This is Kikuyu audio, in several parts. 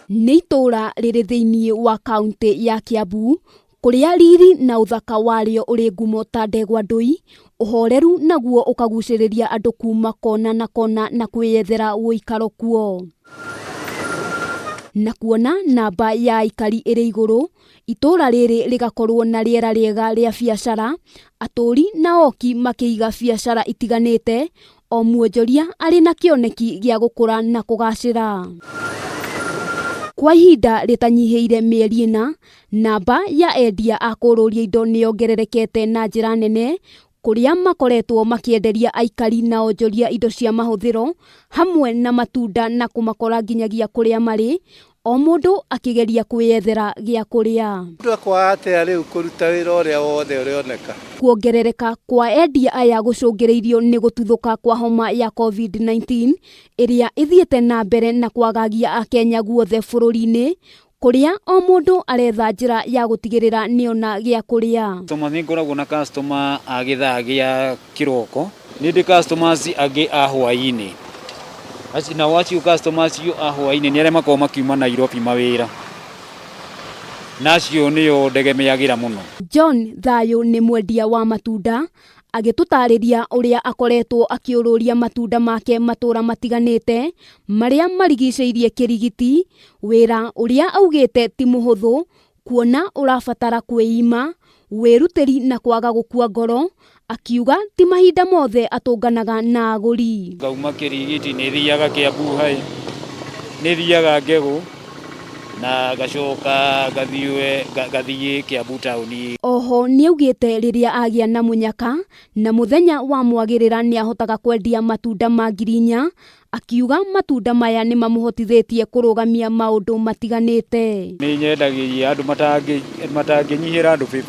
Nĩ itũũra rĩrĩ thĩinĩ wa kaunti ya Kiambu, kũrĩa riri na ũthaka warĩo ũrĩ ngumo ta ndegwa ndũi, ũhoreru naguo ũkagucĩrĩria andũ kuma kona na kona na kwĩyethera ũikaro kuo. Na kuona namba ya aikari ĩrĩ igũrũ, itũũra rĩrĩ rĩgakorwo na rĩera rĩega rĩa biacara, atũũri na oki makĩiga biacara itiganĩte, o mwonjoria arĩ na kĩoneki gĩa gũkũra na kũgacĩra. Kwa ihinda rĩtanyihĩire mĩeri ĩna, namba ya endia a kũrũria indo nĩyongererekete na njĩra nene, kũrĩa makoretwo makĩenderia aikari na onjoria indo cia mahũthĩro, hamwe na matunda na kũmakora nginyagia kũrĩa marĩ, o mũndũ akĩgeria kwĩyethera gĩa kũrĩa. Kuongerereka kwa endia aya gũcũngĩrĩirio nĩ gũtuthũka kwa homa ya COVID-19 ĩrĩa ĩthiĩte na mbere na kwagagia Akenya guothe bũrũri-inĩ, kũrĩa o mũndũ aretha njĩra ya gũtigĩrĩra nĩona gĩa kũrĩa. Nĩ ngoragwo na customer a gĩthaa gĩa kĩroko, nĩ ndĩ customers angĩ a hwaĩ-inĩ. Na wacio customers a hwaĩ-inĩ nĩ arĩa makoragwo makiuma Nairobi mawĩra. Nacio nĩo ndegemeagĩra mũno. John Thayũ nĩ mwendia wa matunda, agĩtũtarĩria ũrĩa akoretwo akĩũrũria matunda make matũũra matiganĩte marĩa marigicĩirie Kirigiti, wĩra ũrĩa augĩte ti mũhũthũ, kuona ũrabatara kwĩima, wĩrutĩri na kwaga gũkua ngoro, akiuga ti mahinda mothe atũnganaga na agũri. Ngauma Kirigiti nĩ thiaga Kiambu hai, nĩ thiaga Ngegũ, na gacoka gathiĩ Kiambu taũni. Oho nĩaugĩte rĩrĩa agĩa na mũnyaka na mũthenya wa mwagĩrĩra nĩahotaga kwendia matunda ma 4,000, akiuga matunda maya nĩ mamũhotithĩtie kũrũgamia maũndũ matiganĩte. Nĩ nyendagĩria andũ matangĩnyihĩra andũ 50.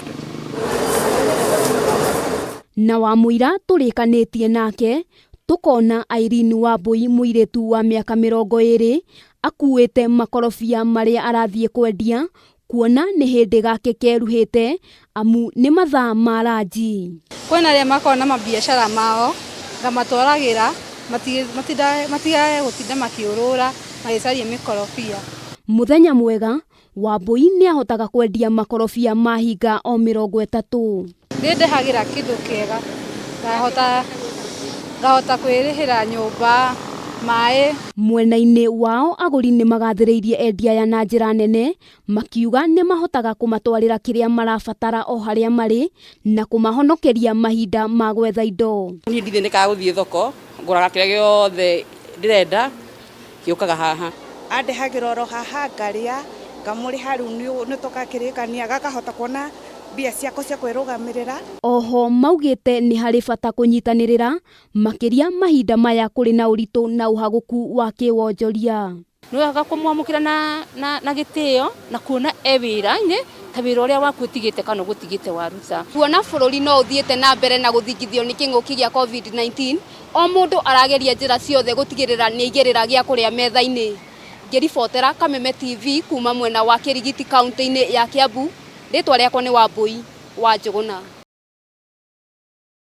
Na wamũira tũrĩkanĩtie nake, tũkona Irene Wambui, mũirĩtu wa mĩaka 20, akuĩte makorobia marĩa arathiĩ kwendia, kuona nĩ hĩndĩ gake keruhĩte, amu nĩ mathaa ma ranji. Kwĩna arĩa makoragwo na mabiacara mao, ngamatwaragĩra matigage gũtinda makiũrũra magĩcaria mĩkorobia. Mũthenya mwega, Wambui nĩahotaga kwendia makorobia mahinga o 30. Nĩndehagĩra kĩndũ kĩega, ngahota kwĩrĩhĩra nyũmba, maĩ. Mwena-inĩ wao agũri nĩ magathĩrĩirie endia aya na njĩra nene, makiuga nĩ mahotaga kũmatwarĩra kĩrĩa marabatara o harĩa marĩ na kũmahonokeria mahinda ma gwetha indo. Niĩ ndithĩnĩkaga gũthiĩ thoko, ngũraga kĩrĩa gĩothe ndĩrenda, gĩũkaga haha. Andehagĩra oro haha ngarĩa, ngamũrĩha rĩu nĩtũgakĩrĩkania, gakahota kuona mbia ciakwa cia kwĩrũgamĩrĩra. Oho maugĩte nĩ harĩ bata kũnyitanĩrĩra, makĩria mahinda maya kũrĩ na ũritũ na ũhagũku wa kĩwonjoria. Nĩ wega kũmwamũkĩra na gĩtĩo na kuona wĩra-inĩ ta wĩra ũrĩa waku ũtigĩte kana gũtigĩte waruta. Kuona bũrũri no ũthiĩte na mbere na gũthingithio nĩ kĩng'ũki gĩa COVID-19, o mũndũ arageria njĩra ciothe gũtigĩrĩra nĩ aigĩrĩra gĩa kũrĩa metha-inĩ. Ngĩribotera Kameme TV kuma mwena wa Kirigiti kaunti-inĩ ya Kiambu, rĩtwa rĩakwa nĩ Wambui wa Njũgũna.